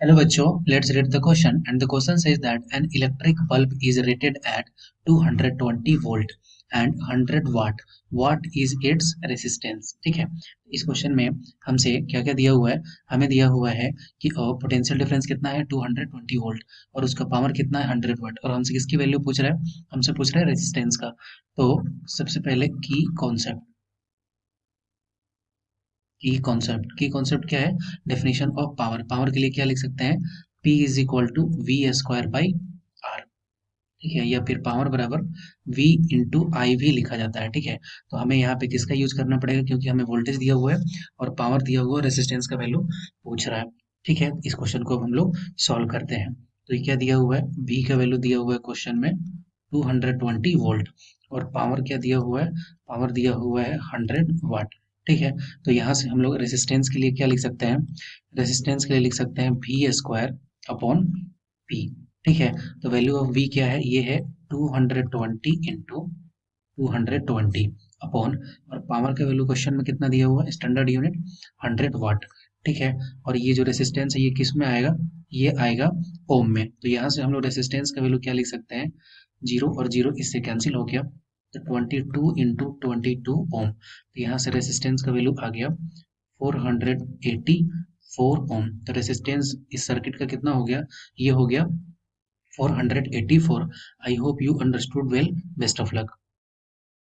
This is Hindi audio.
Hello बच्चों, let's read the question and the question says that an electric bulb is rated at 220 volt and 100 watt. What is its resistance? ठीक है, इस क्वेश्चन में हमसे क्या क्या दिया हुआ है? हमें दिया हुआ है कि पोटेंशियल डिफरेंस कितना है 220 वोल्ट और उसका पावर कितना है 100 वाट और हमसे किसकी वैल्यू पूछ रहा है? हमसे पूछ रहा है रेजिस्टेंस का। तो सबसे पहले की कॉन्सेप्ट क्या है? Definition of power. पावर के लिए क्या लिख सकते हैं? P is equal to V square by R. ठीक है, या फिर पावर बराबर V इंटू आई भी लिखा जाता है। ठीक है, तो हमें यहाँ पे किसका यूज करना पड़ेगा, क्योंकि हमें वोल्टेज दिया हुआ है और पावर दिया हुआ है, रेसिस्टेंस का वैल्यू पूछ रहा है। ठीक है, इस क्वेश्चन को अब हम लोग सॉल्व करते हैं। तो ये क्या दिया हुआ है? V का वैल्यू दिया हुआ है क्वेश्चन में 220 वोल्ट और पावर क्या दिया हुआ है? पावर दिया हुआ है 100 वाट। ठीक है, तो यहाँ से हम लोग रेसिस्टेंस के लिए क्या लिख सकते हैं? रेसिस्टेंस के लिए लिख सकते हैं V स्क्वायर अपॉन P। ठीक है, तो वैल्यू ऑफ V क्या है? ये है 220 इंटू 220 अपॉन, और पावर का वैल्यू क्वेश्चन में कितना दिया हुआ है? स्टैंडर्ड यूनिट 100 वाट। ठीक है, और ये जो रेसिस्टेंस है ये किस में आएगा? ये आएगा ओम में। तो यहाँ से हम लोग रेसिस्टेंस का वैल्यू क्या लिख सकते हैं? जीरो और जीरो इससे कैंसिल हो गया, तो 22 इंटू 22 ओम। तो यहाँ से रेसिस्टेंस का वैल्यू आ गया 484 ओम। तो रेसिस्टेंस इस सर्किट का कितना हो गया? ये हो गया 484। I hope you understood well. Best of luck.